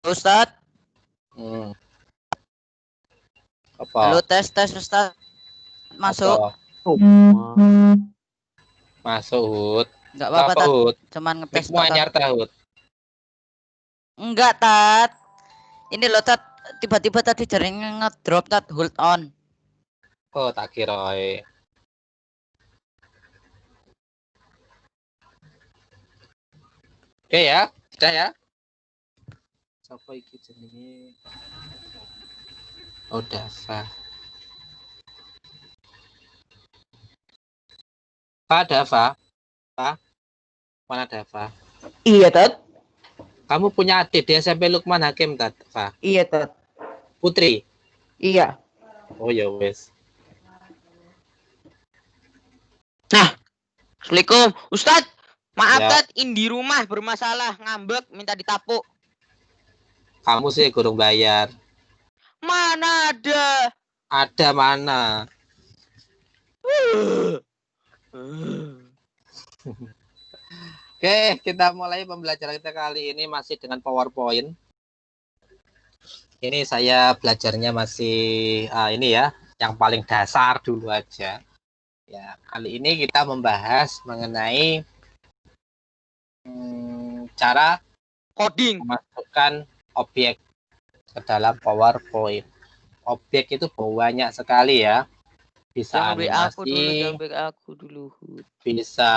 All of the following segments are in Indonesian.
Ustad. Apa? Halo, tes Ustad. Masuk. Apa? Masuk. Enggak apa-apa, Tat. Hut. Cuman ngetes Mikmu anyar tahut. Enggak, Tat. Ini loh, Tat. Tiba-tiba tadi jaringnya ngedrop, Tat. Hold on. Oh, tak kira. Oke ya, sudah ya. Siapa iki jenenge? Oh, Dava. Dava. Pak, mana Dava? Iya, Tat. Kamu punya adik di SMP Lukman Hakim, Dava? Iya, Tat. Putri? Iya. Oh, ya wes. Nah, Assalamualaikum. Ustadz, maaf Ya. Tat, di rumah bermasalah, ngambek, minta ditapuk. Kamu sih kurang bayar. Mana ada? Ada mana? Oke, kita mulai pembelajaran kita kali ini masih dengan PowerPoint. Ini saya belajarnya masih ini ya, yang paling dasar dulu aja. Ya, kali ini kita membahas mengenai cara Coding. memasukkan objek ke dalam PowerPoint. Objek itu banyak sekali ya. Bisa animasi, aku dulu. bisa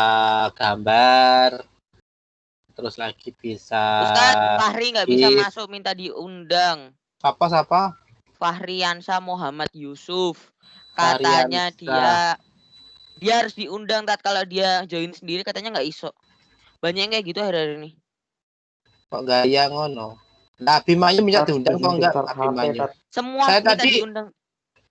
gambar, terus lagi bisa. Ustadz, Fahri nggak bisa masuk, minta diundang. Siapa? Fahriansa Muhammad Yusuf. Katanya dia harus diundang, Tat. Kalau dia join sendiri katanya nggak iso. Banyak yang kayak gitu hari-hari ini. Kok gaya ngono? Nah, Abimanyu minta diundang kok enggak Abimanyu? Semua saya minta tadi diundang.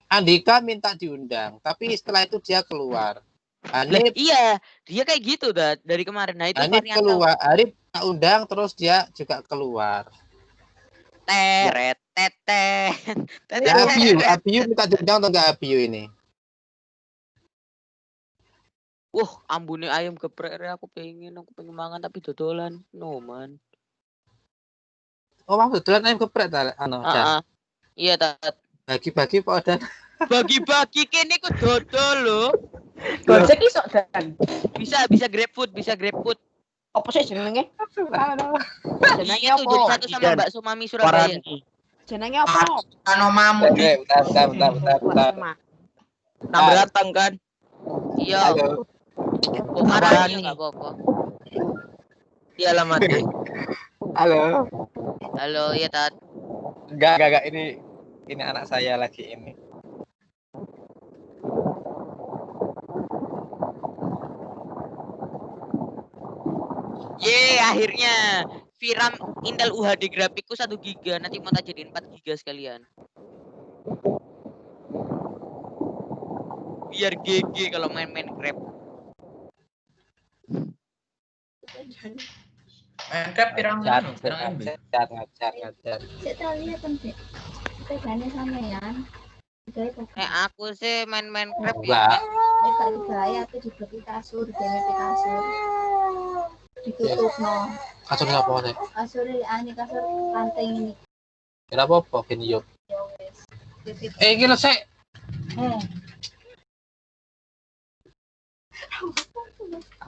Andika minta diundang, tapi setelah itu dia keluar. Hanif, iya, dia kayak gitu dari kemarin. Nah, itu Hanif keluar, Arif tak undang terus dia juga keluar. Teret, tetet. Ya, Abiyu minta diundang atau enggak Abiyu ini? Ambune ayam geprek, aku pengen mangan tapi dodolan. No, man. Oh, maksud dodolan ayam geprek ta? Iya, Tat. Bagi-bagi Pak Odan. Bagi-bagi kene ku dodol lho. Gojek iso dan. Bisa GrabFood. Apa sih jenenge? Jenenge apa? Jadi satu sama Mbak Sumami Surabaya. Jenenge apa? Anomamu. Bentar. Nah, beratang kan? Iya. Kok marahnya enggak apa-apa. Iya alamatnya. Halo, iya Tat. Enggak, ini anak saya lagi ini. Akhirnya VRAM Intel UHD grafikku 1 GB, nanti mau tak jadiin 4 GB sekalian. Biar GG kalau main Minecraft. Minecraft pirang ngajar. Kita lihat nanti. Bedanya sampean. Aku sih main Minecraft ya. Kita digaya atau dibeli kasur, dibeli kasur. Ditutup no. Kasur apa sih? Kasur kasur ranting ini. Kenapa apa gini yuk? Gila sih.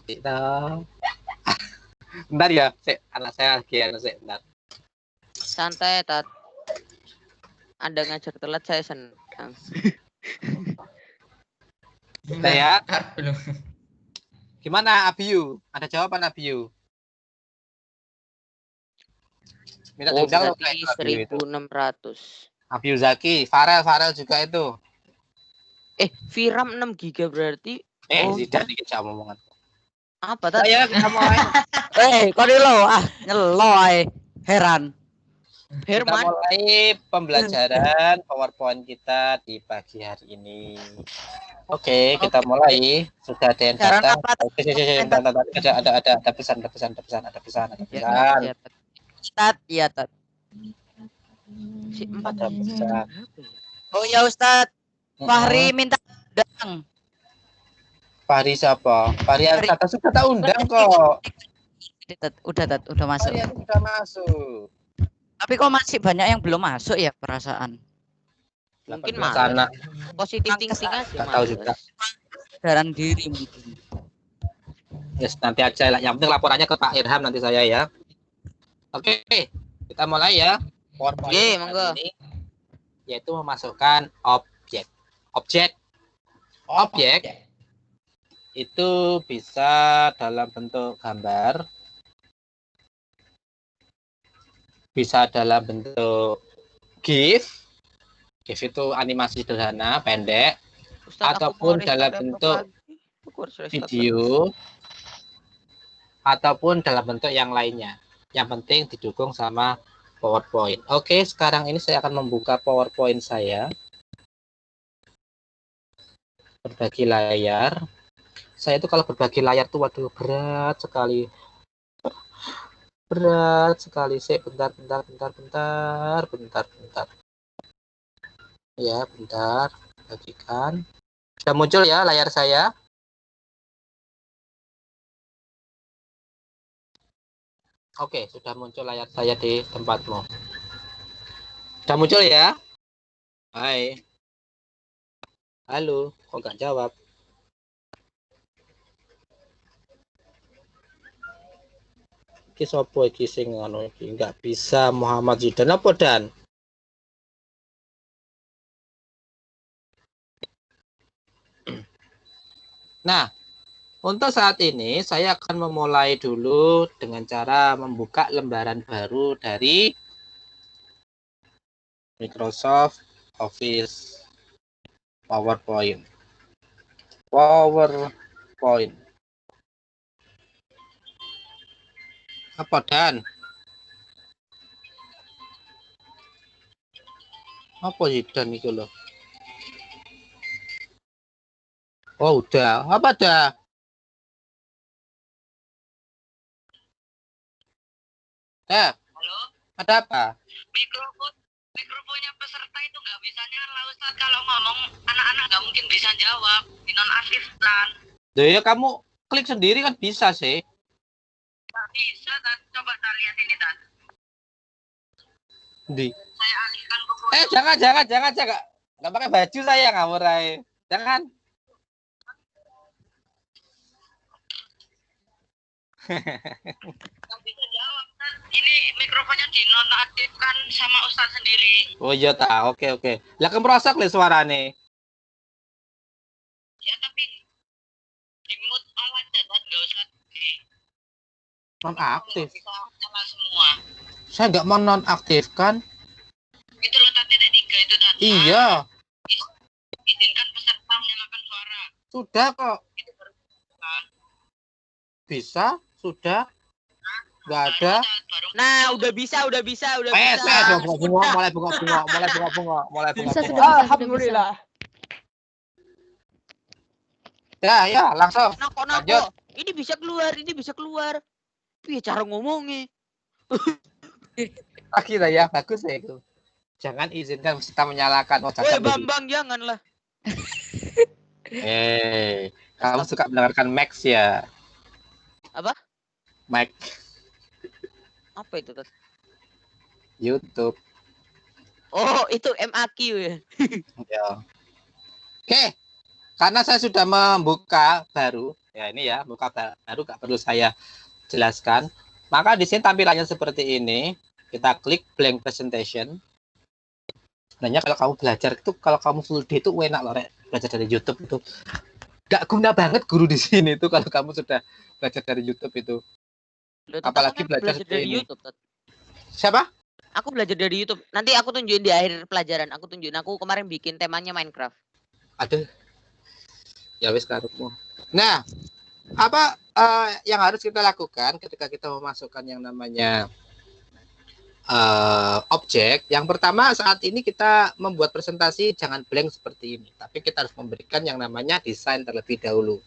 Kita. Bentar ya, anak saya lagi bentar. Santai, Tat. Anda ngajar telat saya senang. Ya. Gimana Abiyu? Ada jawaban Abiyu? Minta diundang 1.600. Abiyu Zaki, Farel juga itu. VRAM 6 GB berarti. Tidak dikit omongan. Apa Tat? Ayo kita mulai. Kok nyelo heran. Kita mulai pembelajaran PowerPoint kita di pagi hari ini. Oke, kita mulai. Sudah ada yang datang. Ada pesan. Iya, Tat. Si 4 Ada pesan. Oh ya, Ustadz. Fahri minta undang. Fahri siapa? Fahri kata sudah tak undang kok. Udah masuk. Fahri sudah masuk. Tapi kok masih banyak yang belum masuk ya perasaan. Mungkin 18 malas. anak. Positif thinking aja. Nggak tahu males. juga. Kesadaran diri mungkin. Yes, nanti aja lah. Yang penting laporannya ke Pak Irham nanti saya ya. Oke, kita mulai ya. PowerPoint Ye, hari monggo. ini yaitu memasukkan objek. Objek itu bisa dalam bentuk gambar, bisa dalam bentuk GIF. GIF itu animasi sederhana, pendek, Ustaz, aku ataupun mau dalam restart bentuk laptop lagi. Aku harus restart video, ataupun dalam bentuk yang lainnya. Yang penting didukung sama PowerPoint. Oke, sekarang ini saya akan membuka PowerPoint saya. Berbagi layar. Saya itu kalau berbagi layar tuh waduh berat sekali. Berat sekali. Saya bentar. Ya, bentar. Bagikan. Sudah muncul ya layar saya. Oke, sudah muncul layar saya di tempatmu. Sudah muncul ya? Hai. Halo, kok nggak jawab? Iki sopo iki sing ngono iki nggak bisa Muhammad Zidan apa Dan? Nah, untuk saat ini saya akan memulai dulu dengan cara membuka lembaran baru dari Microsoft Office PowerPoint. Apa Dan? Apa Zidan itu loh? Oh udah, apa dah? Dah. Halo, Ada apa? mikrofonnya peserta itu nggak bisa nyala Ustaz. Kalau ngomong anak-anak nggak mungkin bisa jawab, dinonaktifkan. Loh ya kamu klik sendiri kan bisa sih. Nggak bisa, Tan. Coba tak lihat ini, Tan. Di. Saya alihkan ke Jangan. Nggak pakai baju saya ngawur aja. Jangan. nggak bisa jawab, Tan. Ini mikrofonnya dinonaktifkan sama Ustaz sendiri. Oh iya tak. Oke. Lah kemprosok le suarane. Ya, tapi di mute alat Tan. Nggak usah di Nonaktif. bisa nyala semua. Saya nggak mau nonaktifkan. Itu loh, Tan, titik 3 itu, Tan. Iya. Izinkan peserta menyalakan suara. Sudah kok. Itu baru Tan. Bisa. Sudah. Nggak ada. Nah, udah bisa. Mulai bunga. Bisa, sudah. Alhamdulillah. Ya, langsung. Nako. Lanjut. Ini bisa keluar. Piye cara ngomongnya? Akhirnya ya, bagus ya itu. Jangan izinkan peserta menyalakan. Oh, Woi, cacat dulu. Bambang janganlah. Kamu suka mendengarkan Max ya? Apa? Max Apa itu, Tat? YouTube. Oh, itu MAQ ya. Ya. Oke, karena saya sudah membuka baru, ya ini ya, buka baru nggak perlu saya jelaskan. Maka di sini tampilannya seperti ini. Kita klik blank presentation. Sebenarnya kalau kamu belajar itu, kalau kamu full day itu enak loh, Rek. Belajar dari YouTube itu. Nggak guna banget guru di sini itu kalau kamu sudah belajar dari YouTube itu. Loh, Apalagi aku kan belajar dari ini. YouTube, Tat. Siapa? Aku belajar dari YouTube. Nanti aku tunjukin di akhir pelajaran. Aku kemarin bikin temanya Minecraft. Aduh. Ya wis karepmu. Nah, apa yang harus kita lakukan ketika kita memasukkan yang namanya objek? Yang pertama, saat ini kita membuat presentasi jangan blank seperti ini, tapi kita harus memberikan yang namanya desain terlebih dahulu.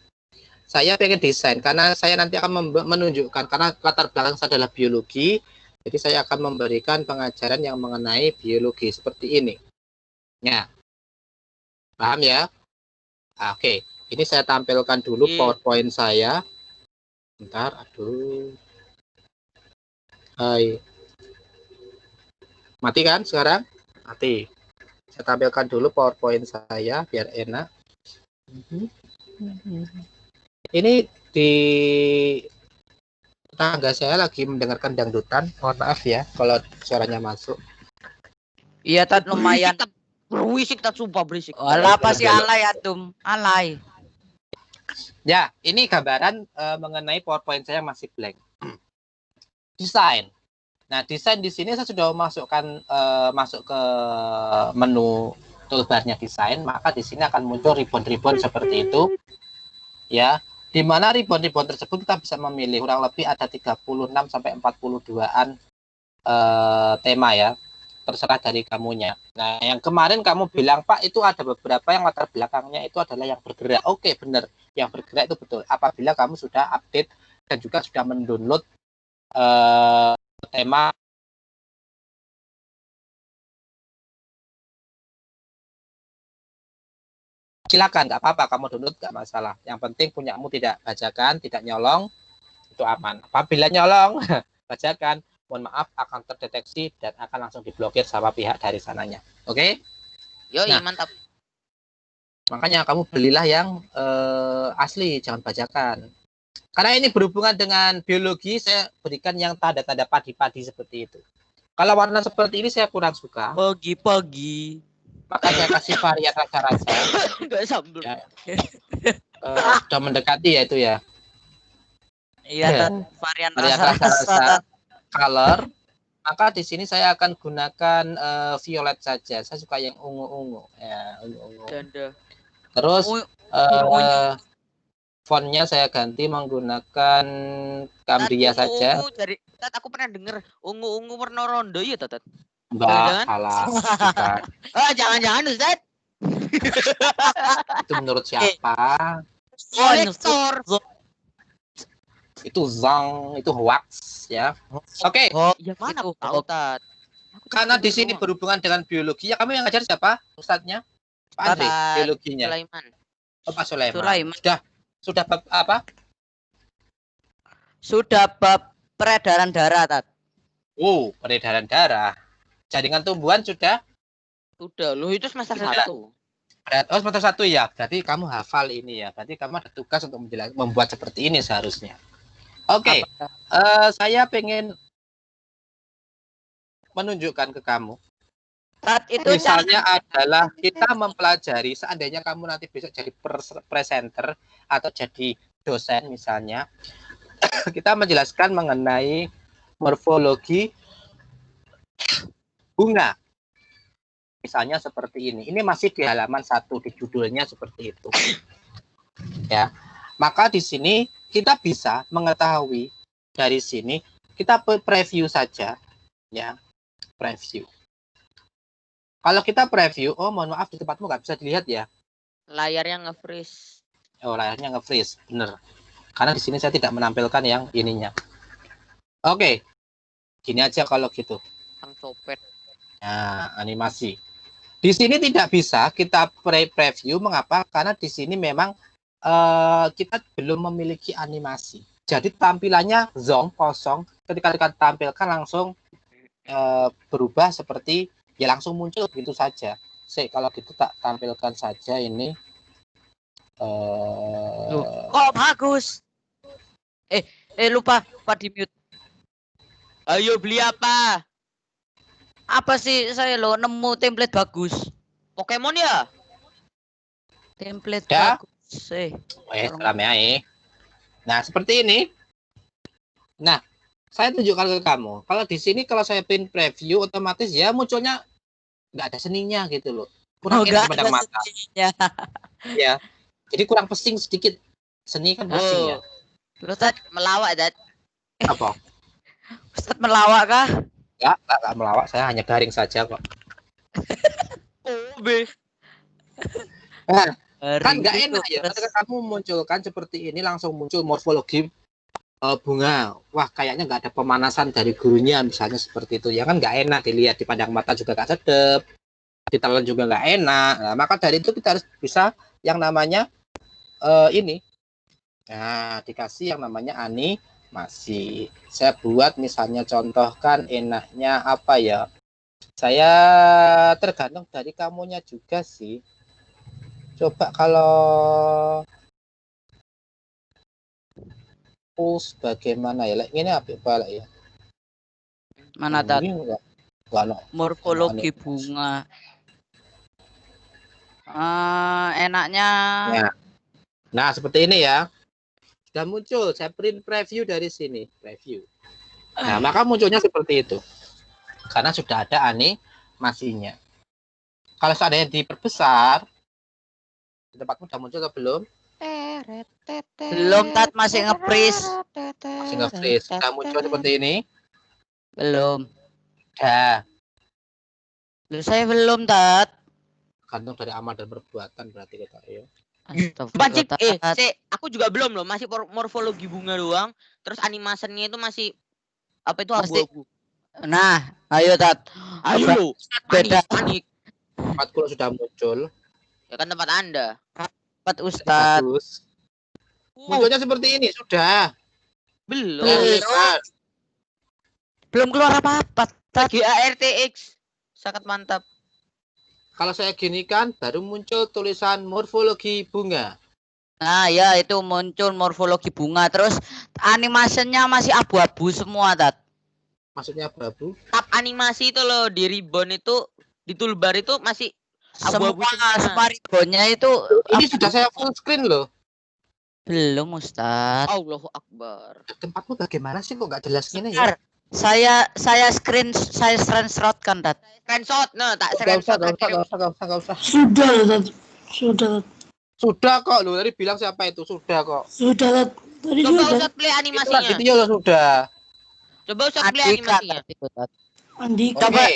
Saya pengen desain karena saya nanti akan menunjukkan, karena latar belakang saya adalah biologi, jadi saya akan memberikan pengajaran yang mengenai biologi seperti ini. Ya, paham ya? Oke, ini saya tampilkan dulu PowerPoint saya. Bentar, aduh. Hai. Mati kan sekarang? Mati. Saya tampilkan dulu PowerPoint saya biar enak. Ini di tetangga saya lagi mendengarkan dangdutan. Mohon maaf ya kalau suaranya masuk. Iya tat lumayan. Berisik tat sumpah berisik. Walah pasti alay atum. Alay. Ya, ini gambaran mengenai PowerPoint saya masih blank. Desain. Nah, desain di sini saya sudah masukkan masuk ke menu toolbarnya desain, maka di sini akan muncul ribbon-ribbon seperti itu. Ya, di mana ribbon-ribbon tersebut kita bisa memilih kurang lebih ada 36 sampai 42-an tema ya. Terserah dari kamunya. Nah, yang kemarin kamu bilang, Pak, itu ada beberapa yang latar belakangnya itu adalah yang bergerak. Oke, benar. Yang bergerak itu betul. Apabila kamu sudah update dan juga sudah mendownload tema silakan, nggak apa-apa, kamu download nggak masalah. Yang penting punyamu tidak bajakan, tidak nyolong, itu aman. Apabila nyolong, bajakan, mohon maaf akan terdeteksi dan akan langsung diblokir sama pihak dari sananya. Oke? Yo, Nah, mantap. Makanya kamu belilah yang asli, jangan bajakan. Karena ini berhubungan dengan biologi, saya berikan yang tanda-tanda padi-padi seperti itu. Kalau warna seperti ini saya kurang suka. Pagi-pagi. Maka saya kasih varian rasa-rasa. Enggak sambel. Ya. Sudah mendekati ya itu ya. Iya tat varian Varian rasa-rasa. rasa-rasa color. Maka di sini saya akan gunakan violet saja. Saya suka yang ungu-ungu. Ya, ungu-ungu. Ganda. Terus Ungu. fontnya saya ganti menggunakan Cambria saja. Ungu dari tat aku pernah denger ungu-ungu warna rondo ya tat. Enggak, Jangan-jangan? salah. Bukan. Ah, jangan-jangan Ustaz. Itu menurut siapa? Kolektor. Itu zong, itu hoax ya. Oke, Oh, Ya mana itu aku tahu tat. Aku karena tahu di sini doang. berhubungan dengan biologi, ya kamu yang ngajar siapa? Ustadznya? Pak Andre, Ustadz biologinya. Sulaiman. Oh, Pak Sulaiman. Sulaiman. Sudah bab apa? Sudah bab peredaran darah tat. Oh, peredaran darah. Jaringan tumbuhan sudah? Udah, lu itu semester Sudah. 1. Oh, semester 1 ya. Berarti kamu hafal ini ya. Berarti kamu ada tugas untuk membuat seperti ini seharusnya. Oke, saya pengen menunjukkan ke kamu. Tat itu Misalnya adalah kita mempelajari, seandainya kamu nanti besok jadi presenter atau jadi dosen misalnya, kita menjelaskan mengenai morfologi bunga. Misalnya seperti ini. Ini masih di halaman 1, di judulnya seperti itu. Ya. Maka di sini kita bisa mengetahui dari sini, kita preview saja ya. Preview. Kalau kita preview, oh mohon maaf di tempatmu nggak bisa dilihat ya. Layarnya nge-freeze. Oh, layarnya nge-freeze, bener. Karena di sini saya tidak menampilkan yang ininya. Oke, gini aja kalau gitu. Sang copet. Nah, animasi. Di sini tidak bisa kita preview, mengapa? Karena di sini memang kita belum memiliki animasi. Jadi tampilannya zong, kosong. Ketika kita tampilkan langsung berubah seperti ya langsung muncul begitu saja. Kalau gitu tak tampilkan saja ini. kok bagus. Lupa di mute. Ayo beli apa? Apa sih saya lo nemu template bagus. Pokemon ya? Template Ya. bagus. Rame aja. Nah, seperti ini. Nah, saya tunjukkan ke kamu. Kalau di sini kalau saya pin preview otomatis ya munculnya nggak ada seninya gitu loh. Kurang enak pada mata. Ya. Jadi kurang pesing sedikit. Seni kan pesing ya. Lo tat Melawak dat. Apa? Ustaz melawak kah? Enggak melawak, saya hanya garing saja kok. Oh, be. Nah, kan Hari nggak itu enak ya. terus- Ketika kamu munculkan seperti ini langsung muncul morfologi bunga. Wah, kayaknya nggak ada pemanasan dari gurunya misalnya seperti itu. Ya kan nggak enak dilihat, dipandang mata juga nggak sedap. Ditelan juga nggak enak. Nah, maka dari itu kita harus bisa yang namanya ini. Nah, dikasih yang namanya animasi. Saya buat misalnya contohkan enaknya apa ya? Saya tergantung dari kamunya juga sih. Coba kalau push bagaimana ya? Ini apa lah ya? Mana tat? Ini enggak no. Morfologi bunga. Enaknya Ya. Nah, seperti ini ya. Sudah muncul, saya print preview dari sini, preview. Nah, maka munculnya seperti itu. Karena sudah ada animasinya. Kalau seandainya diperbesar, di tempatmu sudah muncul atau belum? belum tat, masih nge-freeze. Masih nge-freeze. Sudah muncul seperti ini? Belum. Ya, Loh, saya belum tat. gantung dari amal dan perbuatan berarti kita ya. Pancik, Tat. aku juga belum loh, masih morfologi bunga doang. Terus animasinya itu masih apa itu Masih- abu-abu. Nah, ayo tat. Ayo Apa- lo, beda. panik. Tempatku sudah muncul. Ya kan tempat Anda. Cepat Ustad. Bagus. Munculnya seperti ini, sudah. Belum. Yang lebar. Belum keluar apa-apa tat. GARTX. Sangat mantap. Kalau saya ginikan, baru muncul tulisan morfologi bunga. Nah, ya itu muncul morfologi bunga. Terus animasinya masih abu-abu semua tat. Maksudnya abu-abu. Tab animasi itu loh di ribbon itu di toolbar itu masih abu-abu Semua semua. ribbonnya itu Ini sudah saya full screen loh. belum Ustad. Allahu Akbar. Tempatmu bagaimana sih kok nggak jelas gini ya? Bentar. Saya screenshot kan tat. Screenshot, nah tak Nggak usah, screenshot. nggak usah. Sudah, Tat. Sudah, Tat. Sudah kok, lu tadi bilang siapa itu? Sudah kok. Sudah, Tat. Tadi Coba sudah. Ustaz play Itu animasinya. video lo sudah. Coba Ustaz play Andika animasinya. Tat, itu, Tat. Andika. Coba. Oke.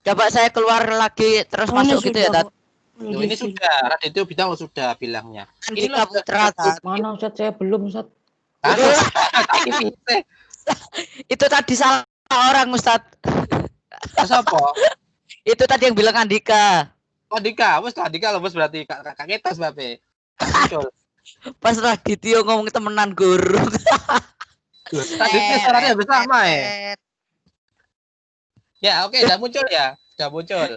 Coba saya keluar lagi terus Oh, ini masuk gitu ya sudah, tat. kok. Loh, ini sudah. Radityo Bintang lo sudah bilangnya. Andika Putra tat. Mana Ustaz, saya belum Ustaz. Itu tadi salah orang Ustad. Siapa? Itu tadi yang bilang Andika. Andika, wes Andika lo bos berarti kakak kita sebabnya. Muncul. Pas Radityo ngomong temenan guru. Tadi itu suaranya bersama ya. Ya oke, sudah muncul ya, sudah muncul.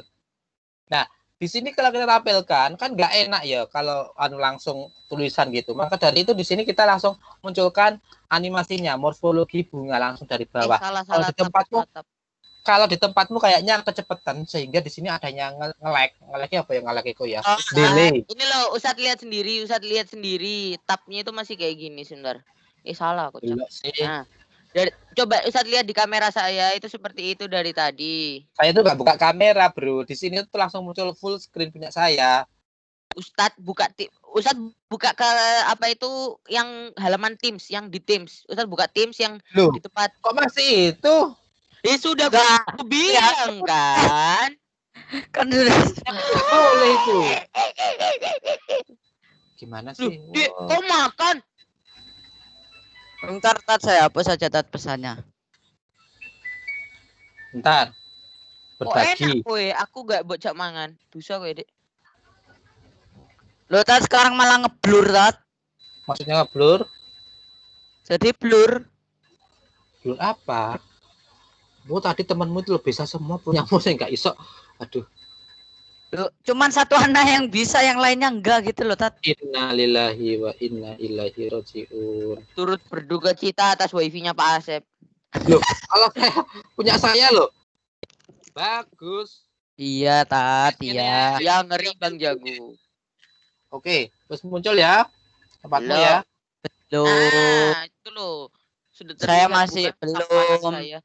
Nah di sini kalau kita tampilkan kan nggak enak ya kalau langsung tulisan gitu. Maka dari itu di sini kita langsung munculkan animasinya, morfologi bunga langsung dari bawah. Salah Kalau salah di tempatmu, tab. kalau di tempatmu kayaknya kecepatan sehingga di sini adanya nge-lag-nya apa ya nge-lag itu ya? Oh, Delay. Ini loh Ustaz lihat sendiri. Tabnya itu masih kayak gini sebentar. Salah kok. Cak. Belum sih. Nah, coba Ustaz lihat di kamera saya itu seperti itu dari tadi. Saya tuh nggak buka kamera bro. Di sini tuh langsung muncul full screen punya saya. Ustaz buka ke apa itu yang halaman Teams, yang di Teams. Ustaz buka Teams yang Loh, di tempat. kok masih itu? Sudah Enggak. aku bilang kan. Kan sudah. Boleh itu. Gimana Loh, sih? kau makan? Bentar tat saya hapus saja tat pesannya. Bentar. Kok enak Berbagi. kowe, aku gak bocak mangan. Dosa kowe, Dek. Lo tat sekarang malah ngeblur tat. Maksudnya ngeblur? Jadi blur. Blur apa? Mu tadi temanmu itu lo bisa semua punyamu saya nggak iso. Aduh. Loh, cuman satu anak yang bisa, yang lainnya enggak gitu loh tat. Inna lillahi wa inna ilaihi rajiun. Turut berduka cita atas wifi-nya Pak Asep. Loh, kalau punya saya loh. Bagus. Iya tat, iya. Ya ngeri Bang Jago. Oke, terus muncul ya. Tempatmu Belum. ya. Loh. Nah, itu loh. Sudah Saya terlihat masih bukan belum. sama saya.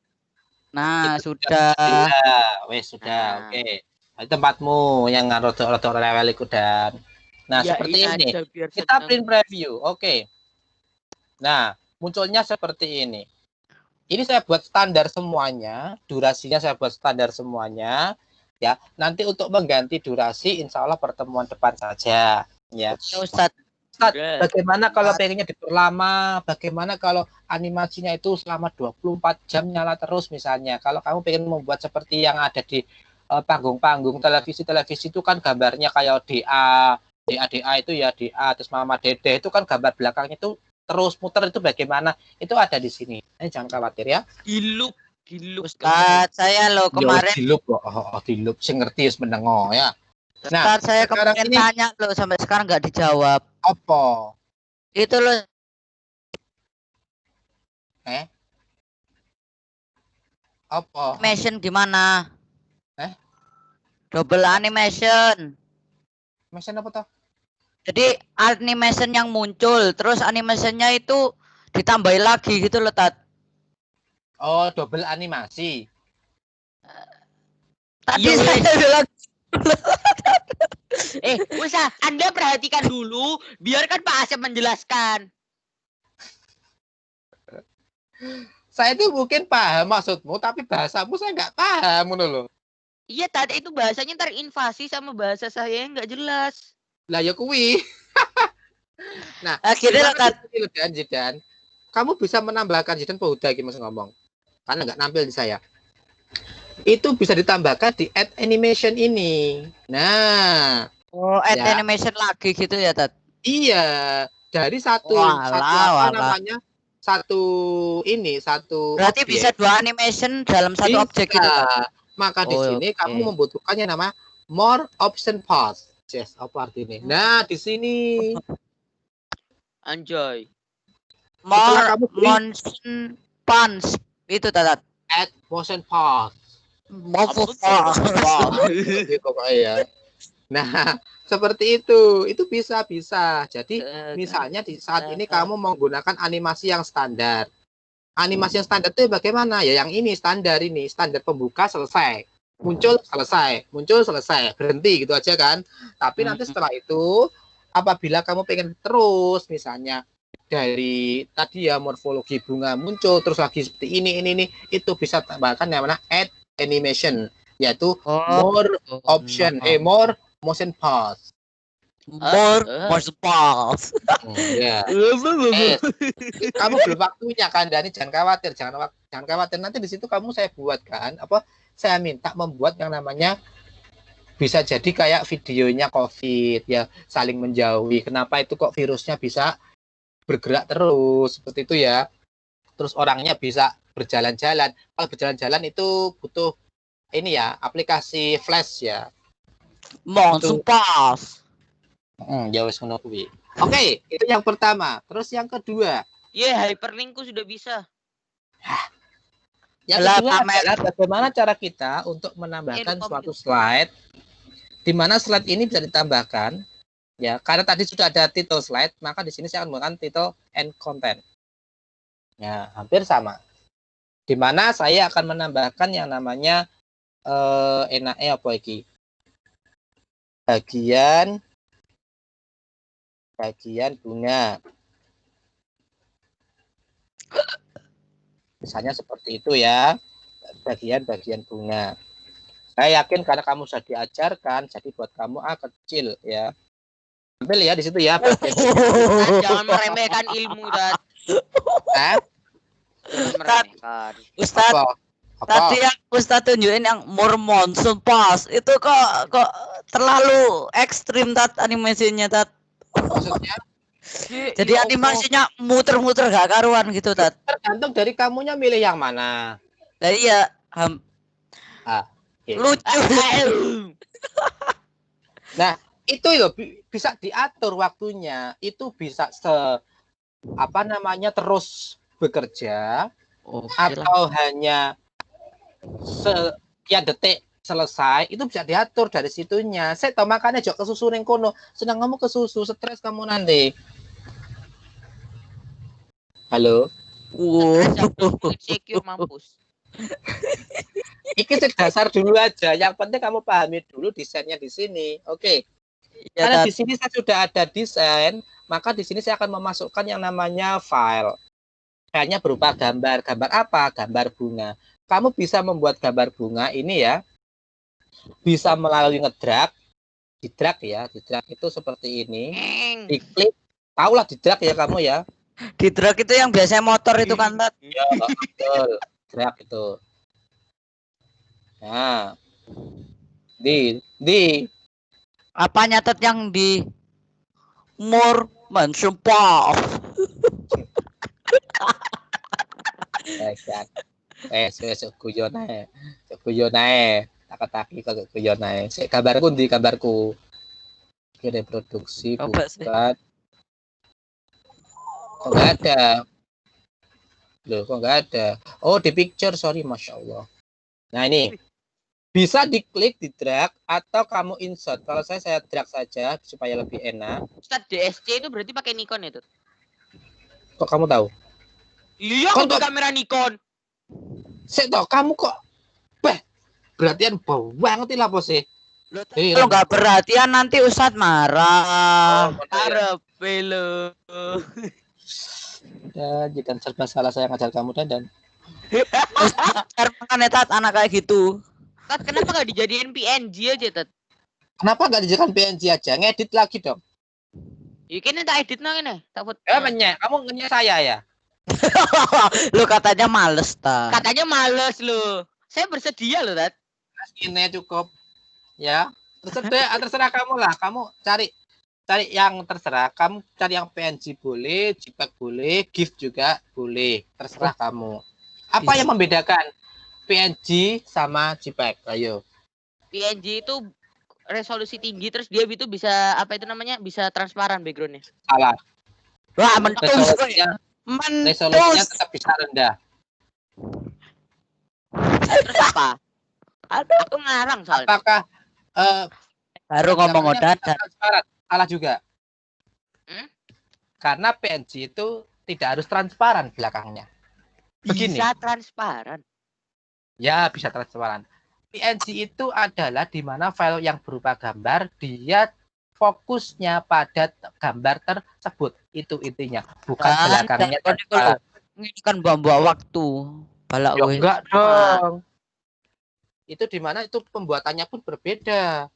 Nah, sudah. Iya, wes sudah. Nah. Oke. Nah, tempatmu yang rodok-rodok rewel ikutan. Nah, Ya, seperti ini. aja biar Kita senang. print preview. Oke. Nah, munculnya seperti ini. Ini saya buat standar semuanya, durasinya saya buat standar semuanya, ya. Nanti untuk mengganti durasi, insya Allah pertemuan depan saja, ya. Ya, Ustadz. Ustadz, bagaimana kalau pengennya diperlama? Bagaimana kalau animasinya itu selama 24 jam nyala terus misalnya? Kalau kamu pengen membuat seperti yang ada di panggung-panggung televisi itu kan gambarnya kayak DA itu ya DA, terus Mama Dede itu kan gambar belakangnya itu terus muter itu bagaimana? Itu ada di sini. Jangan khawatir ya. Di Di-loop. Ustaz, saya lo kemarin di loop kok. Di loop sing ngerti wis menengo ya. Nah, Ustaz, saya sekarang kemarin ini tanya lo sampai sekarang nggak dijawab. apa? Itu lo Apa? animation gimana? Double Apa? animation. Mesin apa toh? Jadi animation yang muncul, terus animationnya itu ditambahin lagi gitu loh, Tat. Oh, double animasi. Tadi Iya, saya bilang Usah, Anda perhatikan dulu, biarkan Pak Asep menjelaskan. Saya tuh mungkin paham maksudmu, tapi bahasamu saya nggak paham loh. Iya, tadi itu bahasanya ntar invasi sama bahasa saya yang nggak jelas. Lah ya kuwi. Nah, akhirnya gimana Tat. di sini, Jidan? Kamu bisa menambahkan Jidan Pemuda Mas ngomong. Karena nggak nampil di saya. Itu bisa ditambahkan di add animation ini. Nah, Oh, add ya. animation lagi gitu ya, Tat. Iya, dari satu Berarti objek. bisa dua animation dalam satu objek gitu, Tat. Maka di Oh, sini oke. kamu membutuhkannya nama more option path. Yes, apa artinya? Nah, di sini Anjoy. More kamu beli- motion punch itu, Tat. add motion path. Gitu pokoknya ya. Nah, seperti itu. Itu bisa. Jadi, misalnya di saat ini kamu menggunakan animasi yang standar. Animasi yang standar itu bagaimana? Ya yang ini standar pembuka selesai. Muncul selesai, berhenti gitu aja kan. Tapi nanti setelah itu apabila kamu pengen terus misalnya dari tadi ya morfologi bunga muncul terus lagi seperti ini itu bisa tambahkan yang mana add animation, yaitu more option, more motion path. More motion punch. Ya. Kamu belum waktunya kan, Dani, jangan khawatir nanti di situ saya buatkan saya minta membuat yang namanya bisa jadi kayak videonya COVID ya, saling menjauhi. Kenapa itu kok virusnya bisa bergerak terus seperti itu ya. Terus orangnya bisa berjalan-jalan. Kalau berjalan-jalan itu butuh ini ya, aplikasi flash ya. Motion punch. Ya wis ngono kuwi. Oke, itu yang pertama. Terus yang kedua. Hyperlinkku sudah bisa. Yang kedua adalah bagaimana cara kita untuk menambahkan suatu slide di mana slide ini bisa ditambahkan ya, karena tadi sudah ada title slide, maka di sini saya akan menggunakan title and content. Ya, hampir sama. Di mana saya akan menambahkan yang namanya enaknya apa iki? Bagian bunga. Misalnya seperti itu ya, bagian bunga. Saya yakin karena kamu sudah diajarkan, jadi buat kamu kecil ya. Ambil ya di situ ya. Jangan meremehkan ilmu, Dad. Meremehkan. Ustadz, tadi yang Ustadz tunjukin yang Mormon Sumpas itu kok terlalu ekstrim, Tat, animasinya, Tat. Maksudnya? Jadi animasinya muter-muter gak karuan gitu, Tat. Tergantung dari kamunya milih yang mana. Nah, iya, Gitu. lucu. Nah, itu loh bisa diatur waktunya. Itu bisa terus bekerja atau hanya sekian detik selesai, itu bisa diatur dari situnya. Saya tahu makanya jok kesusu ning kono. Senang kamu kesusu, stres kamu nanti. Halo. Insecure mampus. Iki dasar dulu aja. Yang penting kamu pahami dulu desainnya di sini. Oke. Ya, Karena Tat. di sini saya sudah ada desain, maka di sini saya akan memasukkan yang namanya file. Filenya berupa gambar. Gambar apa? Gambar bunga. Kamu bisa membuat gambar bunga ini ya. Bisa melalui ngedrag. Di-drag ya. Di-drag itu seperti ini. Diklik. Taulah di-drag ya kamu ya. Di drag itu yang biasanya motor itu kan, Tat. Ya, betul. Drag itu. Nah. Di Apanya, Tat, yang di Mormon Sumpas? Wes guyon ae. Guyon ae. Tak-taki kok guyon ae. Sik gambarku ndi gambarku? Kira produksi Coba sih. bukan. Kok nggak ada? Loh, kok nggak ada? Oh, di picture, sorry, Masya Allah. Nah, ini. Bisa diklik, di drag, atau kamu insert. Kalau saya drag saja, supaya lebih enak. Ustadz DSC itu berarti pakai Nikon ya tuh? Kok kamu tahu? Iya, Kon aku kok- kamera Nikon. Saya tahu, kamu kok... Perhatian bau banget ini apa sih? Loh, Tat, Iya, kalau nggak perhatian nanti Ustadz marah. Arep lo. Dan jika serba salah saya ngajar kamu dan Ustadz makanya Tat anak kayak gitu. Tat, kenapa nggak dijadiin PNG aja, Tat? kenapa nggak dijadikan PNG aja? Ngedit lagi dong. Ini tak edit nang ini. Tak foto. Kamu ngenyek saya ya? Lu katanya males Tat. Katanya males lo. Saya bersedia loh, Tat. Ini cukup. Ya. Terserah kamu lah. Kamu cari yang terserah. Kamu cari yang PNG boleh, JPEG boleh, GIF juga boleh. Terserah kamu. Apa yang membedakan PNG sama JPEG? Ayo. PNG itu resolusi tinggi, terus dia itu bisa apa itu namanya, bisa transparan backgroundnya. Salah. Wah, mentus. Resolusinya tetap bisa rendah. Terus apa? Aku ngarang soalnya. Apakah baru ngomong gambarnya udah transparan? Salah juga. Hmm? Karena PNG itu tidak harus transparan belakangnya. Begini. Bisa transparan. Ya, bisa transparan. PNG itu adalah di mana file yang berupa gambar, dia fokusnya pada gambar tersebut. Itu intinya. Bukan belakangnya transparan. Ini kan buang-buang waktu. Balak Ya gue. enggak dong. Itu di mana itu pembuatannya pun berbeda.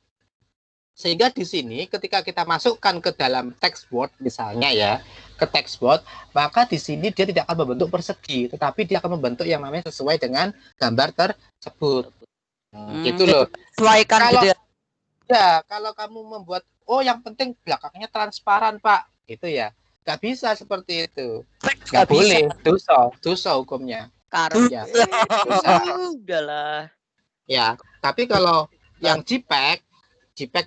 Sehingga di sini ketika kita masukkan ke dalam text board misalnya ya, ke text board, maka di sini dia tidak akan membentuk persegi, tetapi dia akan membentuk yang namanya sesuai dengan gambar tersebut. Gitu loh. Sesuaikan Kalau- gitu ya. Ya, kalau kamu membuat, oh yang penting belakangnya transparan Pak, gitu ya. Nggak bisa seperti itu. Nggak Nggak bisa. boleh, dosa hukumnya. Karena Ya, dosa. udahlah. Ya, tapi kalau yang JPEG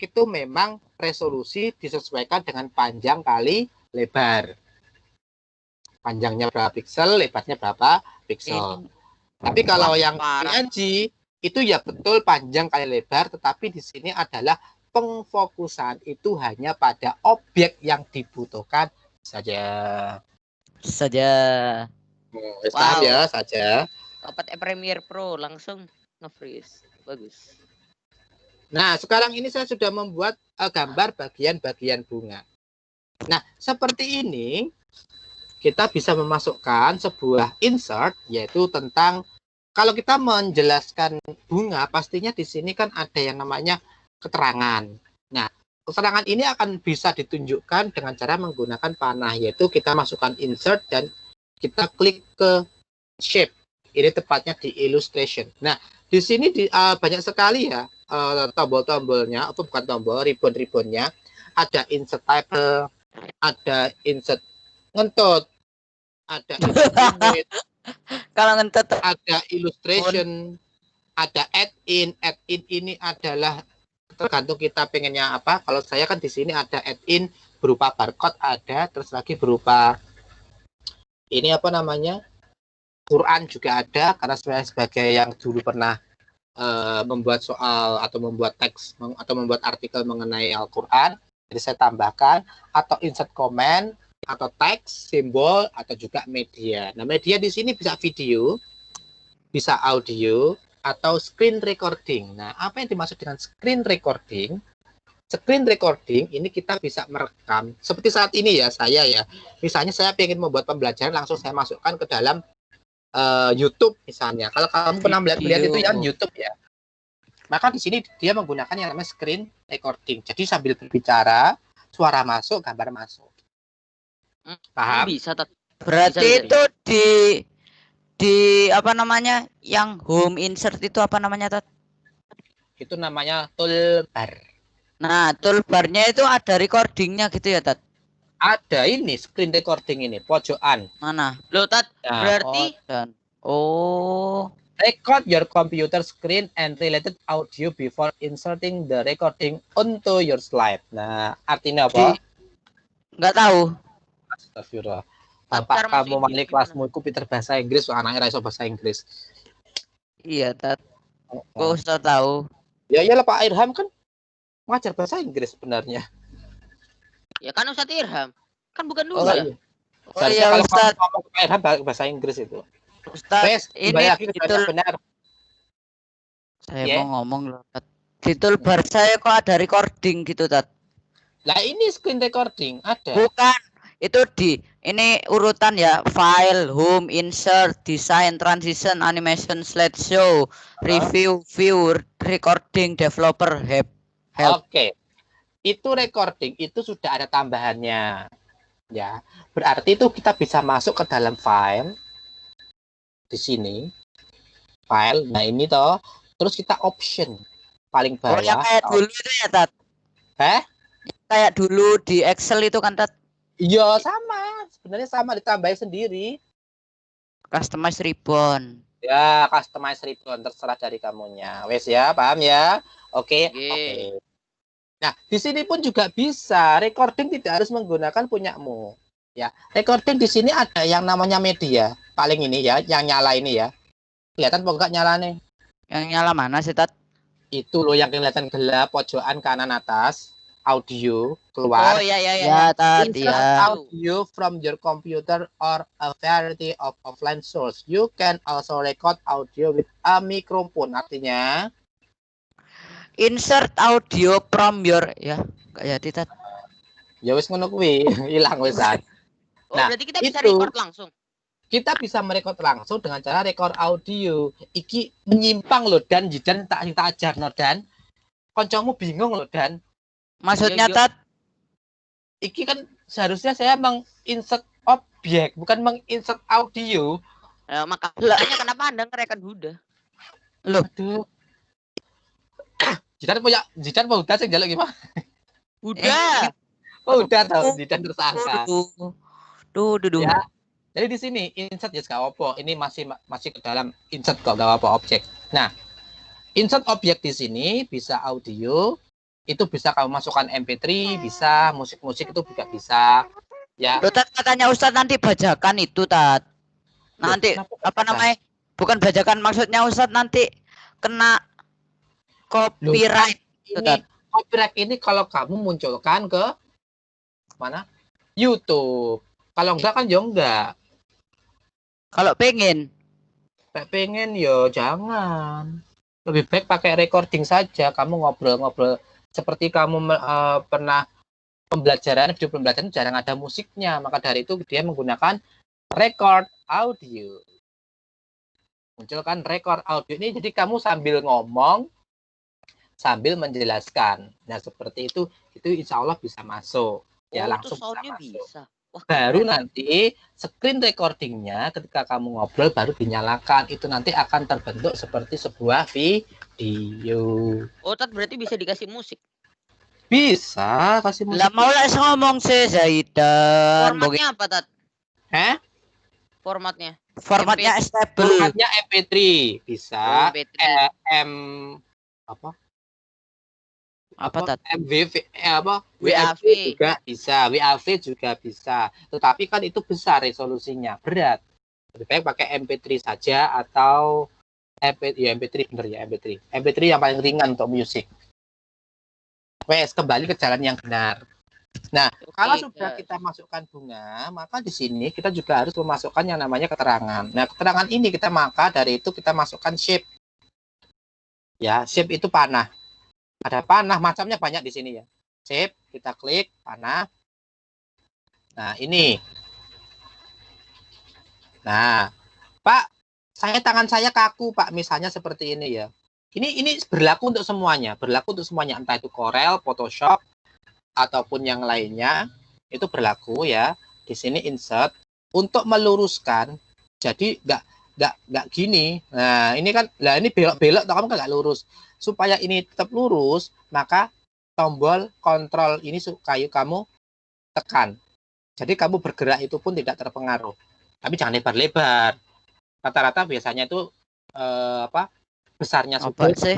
itu memang resolusi disesuaikan dengan panjang kali lebar. Panjangnya berapa piksel, lebarnya berapa piksel. Tapi kalau yang Parah. PNG itu ya betul panjang kali lebar, tetapi di sini adalah pengfokusan itu hanya pada objek yang dibutuhkan saja. Saja. Paham Wow. ya saja. Dapat Premiere Pro langsung nge-freeze. Bagus. Nah, sekarang ini saya sudah membuat gambar bagian-bagian bunga. Nah, seperti ini kita bisa memasukkan sebuah insert, yaitu tentang kalau kita menjelaskan bunga, pastinya di sini kan ada yang namanya keterangan. Nah, keterangan ini akan bisa ditunjukkan dengan cara menggunakan panah, yaitu kita masukkan insert dan kita klik ke shape. Ini tepatnya di illustration. Nah, di sini banyak sekali ya tombol-tombolnya, apa bukan tombol, ribbon-ribbonnya. Ada insert title, ada insert ngentut, ada insert image, Kalau ngentet ada illustration, ada add-in. Add-in ini adalah tergantung kita pengennya apa. Kalau saya kan di sini ada add-in berupa barcode ada, terus lagi berupa ini apa namanya? Quran juga ada, karena saya sebagai yang dulu pernah membuat soal atau membuat teks atau membuat artikel mengenai Al-Quran, jadi saya tambahkan, atau insert comment atau teks, simbol, atau juga media. Nah, media di sini bisa video, bisa audio, atau screen recording. Nah, apa yang dimaksud dengan screen recording? Screen recording ini kita bisa merekam seperti saat ini ya, saya ya. Misalnya saya ingin membuat pembelajaran, langsung saya masukkan ke dalam YouTube misalnya. Kalau kamu pernah melihat itu ya YouTube ya. Maka di sini dia menggunakan yang namanya screen recording. Jadi sambil berbicara, suara masuk, gambar masuk. Paham? Bisa, Tat. berarti Bisa, itu di apa namanya? Yang home insert itu apa namanya, Tat? Itu namanya toolbar. Nah, toolbarnya itu ada recordingnya gitu ya, Tat? Ada ini screen recording ini, pojokan. Mana? Loh, Tat, Nah, berarti Oh, dan Oh, Record your computer screen and related audio before inserting the recording onto your slide. Nah, artinya apa? nggak tahu. Astagfirullah. Tat, Bapak cara kamu masukin mali gimana? kelasmu iku pinter bahasa Inggris, kok anaknya ra iso bahasa Inggris. Iya, Tat. Oh, Kok Ustaz tahu? Ya iyalah Pak Irham kan ngajar bahasa Inggris sebenarnya. Ya kan Ustadz Irham. Kan bukan Oh Duda. iya. Oh Seharusnya iya, kalau kamu Ustaz. ngomong ke Pak Irham bahasa Inggris itu. Ustaz, Wes, ini kembali lagi ke itu jawaban benar. saya Ya. mau ngomong loh, Tat. Di toolbar saya kok ada recording gitu, Tat. Lah ini screen recording ada. Bukan, itu ini urutan ya, file, home, insert, design, transition, animation, slideshow, review, view, recording, developer, help. Oke. Itu recording itu sudah ada tambahannya. Ya. Berarti itu kita bisa masuk ke dalam file di sini. File. Nah, ini toh. Terus kita option paling Oh, yang bawah. kayak dulu itu ya, Tat? Hah? Kayak dulu di Excel itu kan, Tat? Iya, sama. Sebenarnya sama ditambahin sendiri. Customize ribbon. Ya, customize ribbon terserah dari kamunya. Wes ya, paham ya? Oke. Oke. Oke. Nah, di sini pun juga bisa recording tidak harus menggunakan punyamu. Ya, recording di sini ada yang namanya media. Paling ini ya, yang nyala ini ya. Kelihatan apa enggak nyala nih? Yang nyala mana sih, Tat? Itu loh yang kelihatan gelap pojokan kanan atas, audio Oh keluar. iya iya iya. Ya, Tat, Insert ya. audio from your computer or a variety of offline source. You can also record audio with a microphone. Artinya, Insert audio from your ya, kayak jadi, Tat. ya wis ngono kuwi, hilang wisan. Oh Nah, berarti kita bisa itu. record langsung. Kita bisa merekod langsung dengan cara rekor audio. Iki menyimpang loh dan jidan tak ajar no dan. Koncomu bingung loh dan. Maksudnya, Yo, yo. Tat? Iki kan seharusnya saya menginsert objek, bukan menginsert audio. Makanya kenapa Anda ngerekam Duda? Loh, Aduh. Jidan mau udah sih jaluk gimana? Udah. Oh udah tau, jidan tersangka. Duh. Ya. Jadi di sini insert ya gak apa. Ini masih ke dalam insert kok gak apa objek. Nah, insert objek di sini bisa audio, itu bisa kamu masukkan MP3, bisa musik-musik itu juga bisa. Ya. Loh, Tat, katanya Ustadz nanti bajakan itu, Tat. Nanti Loh, kenapa apa bajakan? namanya? Bukan bajakan, maksudnya Ustadz nanti kena copyright. Ini copyright ini kalau kamu munculkan ke mana? YouTube. Kalau enggak kan ya enggak. Kalau pengen. Pengen yo jangan. Lebih baik pakai recording saja. Kamu ngobrol-ngobrol seperti kamu pernah video pembelajaran jarang ada musiknya. Maka dari itu dia menggunakan record audio. Munculkan record audio ini jadi kamu sambil ngomong sambil menjelaskan. Nah, seperti itu insya Allah bisa masuk. Ya langsung itu soundnya masuk. bisa. Wah, Baru nanti screen recordingnya ketika kamu ngobrol baru dinyalakan. Itu nanti akan terbentuk seperti sebuah video. Oh, Tat berarti bisa dikasih musik. Bisa kasih musik. Lah mau lah ngomong sih Zaidan. Formatnya apa, Tat? Hah? Formatnya. Formatnya stable. Formatnya MP3 bisa. MP3. Apa, Tat? MWV WAV. juga bisa, WAV juga bisa. Tetapi kan itu besar resolusinya, berat. Lebih baik pakai MP3 saja atau MP3 bener ya MP3. MP3 yang paling ringan untuk musik. Wes, kembali ke jalan yang benar. Nah, Oke, kalau sudah kita masukkan bunga, maka di sini kita juga harus memasukkan yang namanya keterangan. Nah, keterangan ini dari itu kita masukkan shape. Ya, shape itu panah. Ada panah, macamnya banyak di sini ya. Shape, kita klik, panah. Nah, ini. Nah, Pak, tangan saya kaku, Pak. Misalnya seperti ini ya. Ini berlaku untuk semuanya. Berlaku untuk semuanya. Entah itu Corel, Photoshop, ataupun yang lainnya. Itu berlaku ya. Di sini insert. Untuk meluruskan. Jadi nggak gini. Nah, ini kan, ini belok-belok, kamu kan nggak lurus. Supaya ini tetap lurus, maka tombol kontrol ini kamu tekan. Jadi kamu bergerak itu pun tidak terpengaruh. Tapi jangan lebar-lebar. Rata-rata biasanya itu besarnya Apa sih?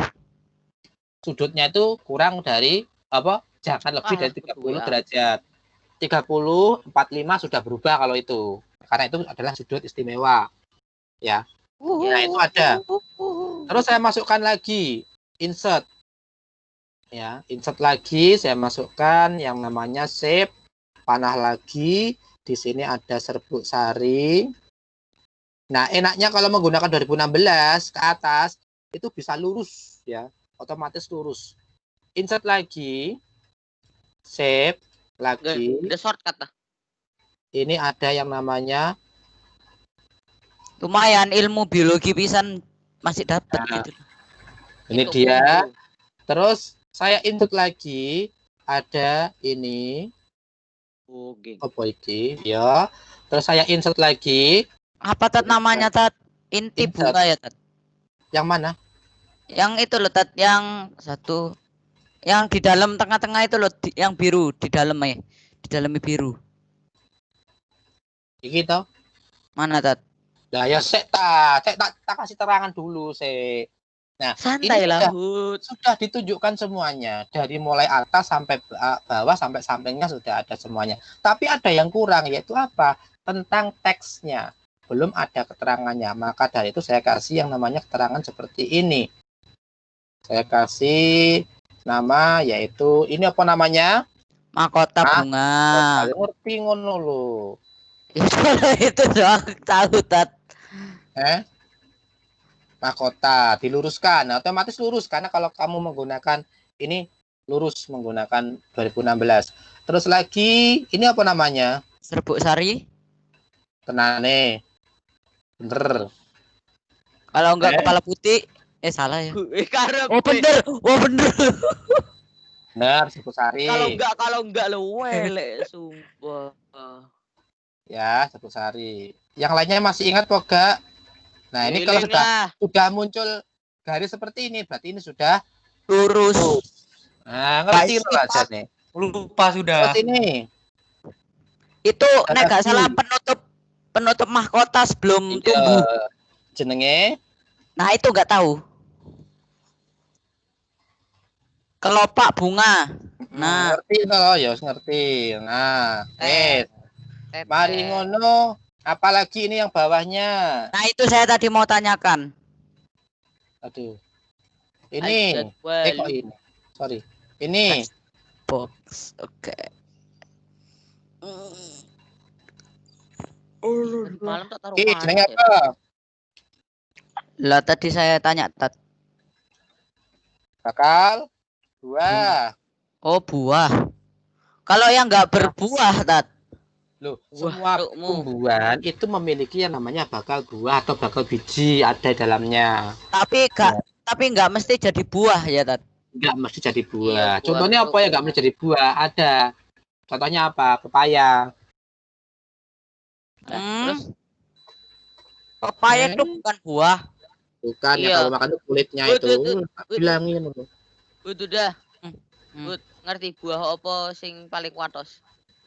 sudutnya itu kurang dari jangan lebih dari 30 derajat. 30, 45 sudah berubah kalau itu. Karena itu adalah sudut istimewa. Ya. Nah, itu ada. Terus saya masukkan lagi insert. Ya, insert lagi saya masukkan yang namanya shape, panah lagi. Di sini ada serbuk sari. Nah, enaknya kalau menggunakan 2016 ke atas itu bisa lurus ya, otomatis lurus. Insert lagi, shape lagi. Ada shortcut lah. Ini ada yang namanya Lumayan ilmu biologi pisan masih dapat gitu. Ini Itu dia. kudu. Terus saya insert lagi ada ini. Oke. Apa iki? Ya. Terus saya insert lagi. Apa tat namanya tat? Inti Insert. bunga ya tat? Yang mana? Yang itu loh tat, yang satu, yang di dalam tengah-tengah itu loh, yang biru di dalamnya, di dalamnya biru. Iki toh. Mana tat? Nah, ya saya tak kasih terangan dulu sih. Nah, Santai ini lah, sudah ditunjukkan semuanya dari mulai atas sampai bawah sampai sampingnya sudah ada semuanya. Tapi ada yang kurang yaitu apa? Tentang teksnya. Belum ada keterangannya. Maka dari itu saya kasih yang namanya keterangan seperti ini. Saya kasih nama yaitu ini apa namanya? Mahkota bunga. Ngerti ngono lho. Itu doang tahu tat. Mahkota diluruskan. Nah, otomatis lurus karena kalau kamu menggunakan ini lurus menggunakan 2016. Terus lagi ini apa namanya? Serbuk sari. Tenane. Bener. Kalau enggak kepala putih, salah ya. Karep. Oh bener, oh bener. Bener, serbuk sari. Kalau enggak lo welek sumpah. Ya, serbuk sari. Yang lainnya masih ingat kok gak? Nah, ini kalau sudah muncul garis seperti ini, berarti ini sudah lurus. Nah, ngerti lo aja nih. Lupa sudah. Seperti ini. Itu nek gak salah penutup mahkota sebelum tumbuh. Jenenge? Nah, itu nggak tahu. Kelopak bunga. Nah, ngerti toh, ya ngerti. Nah, mari ngono. Apalagi ini yang bawahnya. Nah, itu saya tadi mau tanyakan. Aduh. Ini. Kok ini? Sorry. Ini. Box. Oke. Malam tak taruh Ini jenenge apa? Lah tadi saya tanya tat. Bakal buah. Oh, buah. Kalau yang nggak berbuah tat. Loh, semua tumbuhan itu memiliki yang namanya bakal buah atau bakal biji ada dalamnya. Tapi nggak mesti jadi buah ya tat. Nggak mesti jadi buah. Iya, Contohnya apa ya nggak mesti jadi buah? Ada. Contohnya apa? Pepaya. Terus pepaya itu bukan buah. Bukan ya, kalau makan itu kulitnya itu. Bilangin loh. Udah. Ngerti buah apa sing paling watos?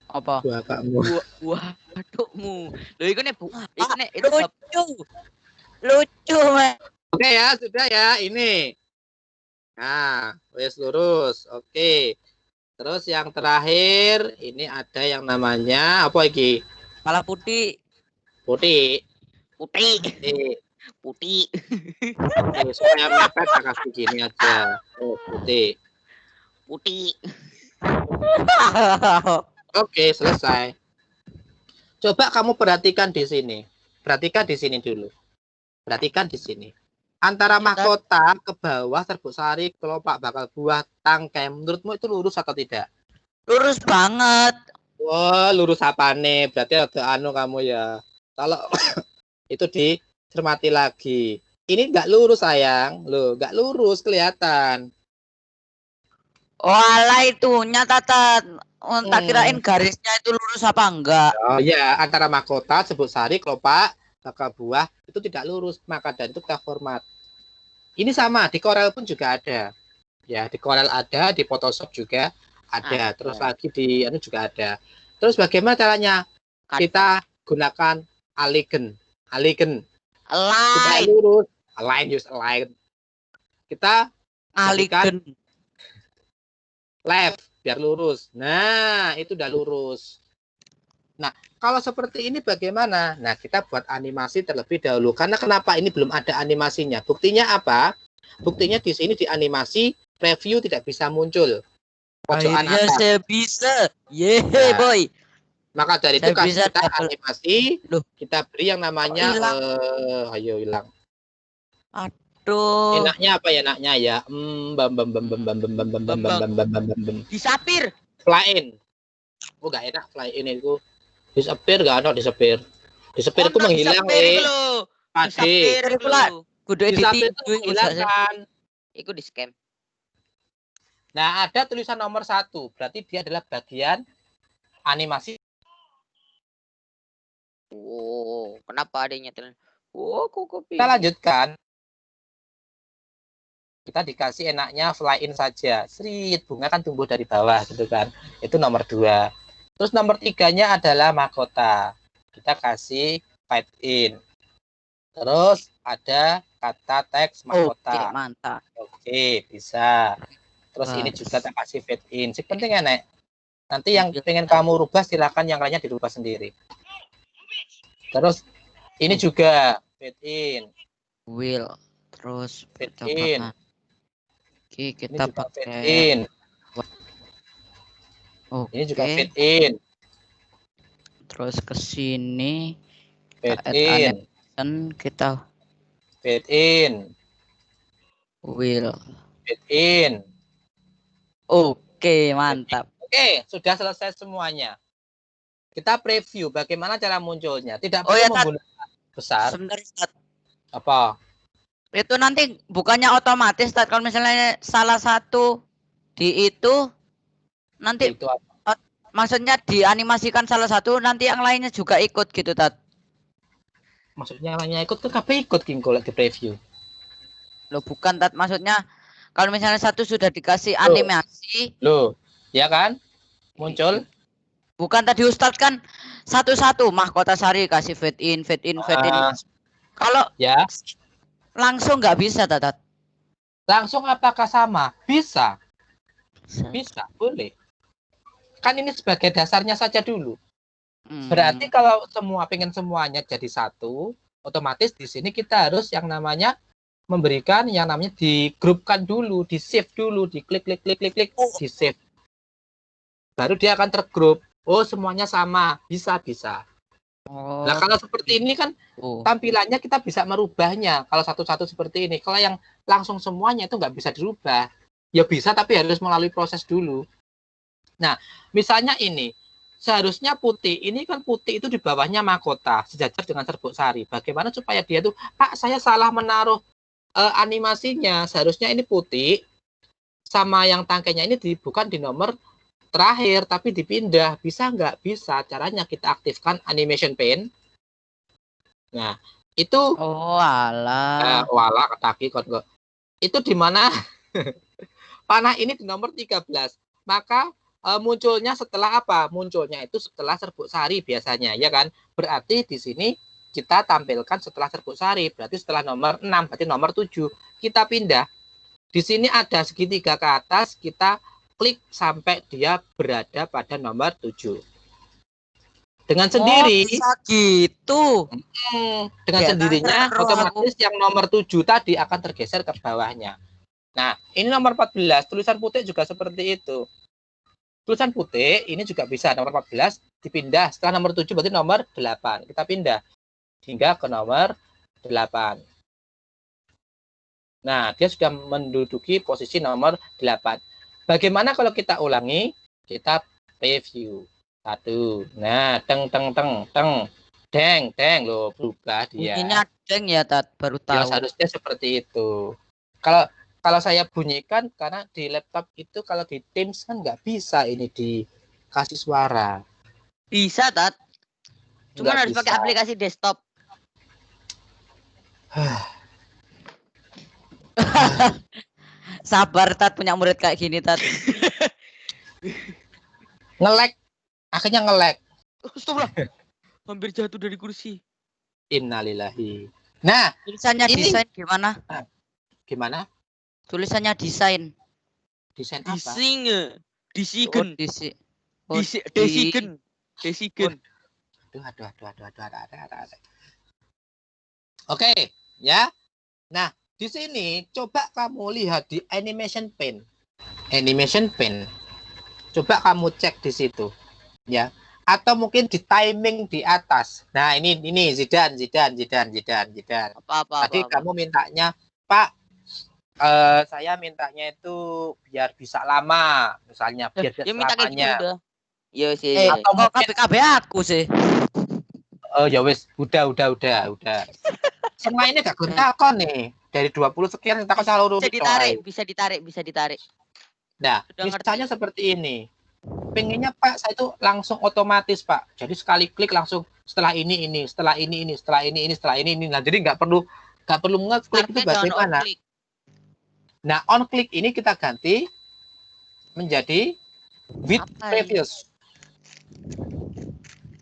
Apa? Buah kamu. Buah batukmu. Lho iku nek itu lucu, men. Oke ya, sudah ya, ini. Nah, wes lurus. Oke. Terus yang terakhir, ini ada yang namanya apa iki? Kepala putih. Putih. Supaya mepet saya kasih gini aja. Oh, putih. Oke, selesai. Coba kamu perhatikan di sini. Perhatikan di sini dulu. Perhatikan di sini. Antara mahkota ke bawah, serbuk sari, kelopak bakal buah, tangkai. Menurutmu itu lurus atau tidak? Lurus banget. Wah, lurus apa nih? Berarti ada kamu ya. Kalau itu dicermati lagi. Ini nggak lurus sayang. Loh, nggak lurus kelihatan. Oh, alah itu nyata tat. Tak kirain garisnya itu lurus apa enggak. Oh ya, antara mahkota, serbuk sari, kelopak, bakal buah itu tidak lurus, maka dari itu kita format. Ini sama di Corel pun juga ada. Ya, di Corel ada, di Photoshop juga ada. Terus lagi di juga ada. Terus bagaimana caranya? Kita gunakan Aligen. supaya Align. lurus. Align. Kita Aligen. left biar lurus. Nah, itu udah lurus. Nah, kalau seperti ini bagaimana? Nah, kita buat animasi terlebih dahulu. Karena kenapa ini belum ada animasinya? Buktinya apa? Buktinya di sini di animasi preview tidak bisa muncul. Pojokan Akhirnya atas. saya bisa. Yeay, Nah, boy. Maka dari Saya itu kasih bisa kita double. animasi, Loh. kita beri yang namanya Hilang. ayo hilang. Aduh. Enaknya apa ya enaknya ya? Disapir. Fly in. Oh enggak enak fly in itu. Disappear enggak ada disappear. Disappear itu menghilang Pade. Disapir Iku lah. Kudu Disappear editing. itu menghilang kan. Iku di scam. Nah, ada tulisan nomor 1. Berarti dia adalah bagian animasi. Oh, kenapa adanya tulisan? Oh, kok Kita lanjutkan. Kita dikasih enaknya fly in saja. Srit, bunga kan tumbuh dari bawah gitu kan. Itu nomor 2. Terus nomor 3-nya adalah mahkota. Kita kasih fade in. Terus ada kata teks mahkota. Oke, mantap. Oke, bisa. Terus ini juga tak kasih fade in. Si penting ya, Nek. Nanti yang pengen kamu rubah silakan, yang lainnya dirubah sendiri. Terus ini juga fade in. Will. Terus Fade kita in. Oke, Ini kita juga fade pakai. in. Oke. Ini juga fade in. Terus ke sini Fade add in. animation, kita Fade in. will. Fade in. Oke, mantap. Oke, sudah selesai semuanya. Kita preview bagaimana cara munculnya. Tidak Oh perlu ya, Tat. menggunakan besar. Sebentar, Tat. Apa? Itu nanti bukannya otomatis, Tat, kalau misalnya salah satu di itu nanti Itu apa? maksudnya dianimasikan salah satu, nanti yang lainnya juga ikut gitu, Tat. Maksudnya lainnya ikut ke KB ikut King di preview. Loh, bukan, Tat, maksudnya kalau misalnya satu sudah dikasih animasi, Loh, ya kan? Muncul. bukan tadi Ustadz kan satu-satu mahkota sari kasih fade in, fade in, fade in. Kalau Ya. langsung nggak bisa, Tat. Langsung apakah sama? Bisa. Bisa, boleh. Kan ini sebagai dasarnya saja dulu. Berarti kalau pengen semuanya jadi satu, otomatis di sini kita harus yang namanya memberikan yang namanya digrupkan dulu, di save dulu, diklik, di save. Baru dia akan tergrup. Oh, semuanya sama, bisa. Oh. Nah, kalau seperti ini kan tampilannya kita bisa merubahnya. Kalau satu-satu seperti ini, kalau yang langsung semuanya itu nggak bisa dirubah. Ya bisa, tapi harus melalui proses dulu. Nah, misalnya ini, seharusnya putih. Ini kan putih itu di bawahnya mahkota, sejajar dengan serbuk sari. Bagaimana supaya dia tuh, Pak, saya salah menaruh animasinya. Seharusnya ini putih, sama yang tangkainya ini bukan di nomor terakhir, tapi dipindah. Bisa nggak? Bisa. Caranya kita aktifkan animation pane. Nah, itu. Oh, alah. Wala, ketaki kon kok. Itu di mana? Panah ini di nomor 13. Maka munculnya setelah apa? Munculnya itu setelah serbuk sari biasanya, ya kan? Berarti di sini kita tampilkan setelah serbuk sari. Berarti setelah nomor 6, berarti nomor 7. Kita pindah. Di sini ada segitiga ke atas, kita klik sampai dia berada pada nomor 7. Dengan sendiri, bisa gitu. Dengan sendirinya otomatis yang nomor 7 tadi akan tergeser ke bawahnya. Nah, ini nomor 14, tulisan putih juga seperti itu. Tulisan putih ini juga bisa nomor 14 dipindah. Setelah nomor 7 berarti nomor 8. Kita pindah hingga ke nomor 8. Nah, dia sudah menduduki posisi nomor 8. Bagaimana kalau kita ulangi? Kita preview. 1. Nah, teng. Deng loh, berubah dia. Bunyinya deng ya, Tat, baru tahu. Ya, seharusnya seperti itu. Kalau saya bunyikan, karena di laptop itu kalau di Teams kan nggak bisa ini dikasih suara. Bisa, Tat. Cuma Nggak harus bisa. pakai aplikasi desktop. Sabar, Tat, punya murid kayak gini, Tat. Nge-lag. Akhirnya nge-lag. Astagfirullah. Hampir jatuh dari kursi. Innalillahi. Nah, Tulisannya Ini- desain gimana? gimana? Tulisannya desain. Desain apa? Disigen. Desigen. Aduh. Oke, ya. Nah, di sini coba kamu lihat di animation pen. Coba kamu cek di situ, ya. Atau mungkin di timing di atas. Nah, ini Zidan. Apa. Tadi kamu mintanya, Pak, saya mintanya itu biar bisa lama, misalnya biar Ya minta kayak gitu selamanya. udah. Ya sih. Atau Kok mungkin KPKB aku sih? oh ya wes, udah. Yang lainnya gak gontakon nih. Dari 20 sekian kita kan selalu Bisa ditarik. Nah, Udah misalnya seperti ini. Pengennya Pak, saya itu langsung otomatis Pak. Jadi sekali klik langsung setelah ini. Nah, jadi nggak perlu ngeklik itu bagaimana? Nah, on click ini kita ganti menjadi with Apa ini? previous.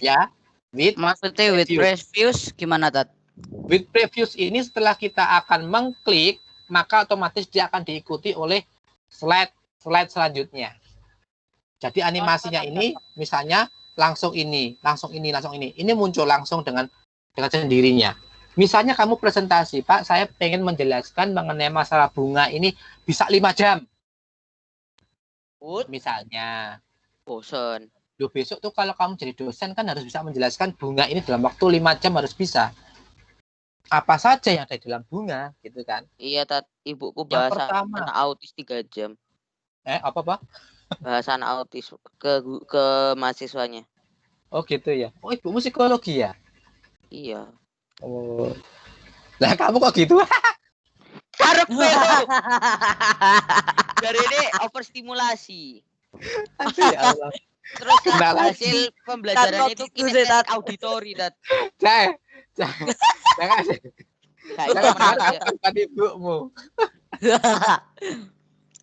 Ya, with Maksudnya with previews gimana, Tat? with previous ini setelah kita akan mengklik, maka otomatis dia akan diikuti oleh slide selanjutnya. Jadi animasinya ini misalnya langsung ini. Ini muncul langsung dengan sendirinya. Misalnya kamu presentasi, Pak, saya pengen menjelaskan mengenai masalah bunga ini bisa 5 jam. Misalnya. Bosen. Loh, besok tuh kalau kamu jadi dosen kan harus bisa menjelaskan bunga ini dalam waktu 5 jam harus bisa. Apa saja yang ada di dalam bunga, gitu kan? Iya, Tat. Ibuku Yang bahasa pertama. anak autis 3 jam. Apa, Pak? Bahasa anak autis ke mahasiswanya. Oh, gitu ya. Oh, ibumu psikologi ya? Iya. Oh. Nah, kamu kok gitu? Karep belo. Dari ini overstimulasi. Ya Allah. Terus Nah, hasil pembelajaran itu kita auditori, Tat. Jangan bukan ibumu.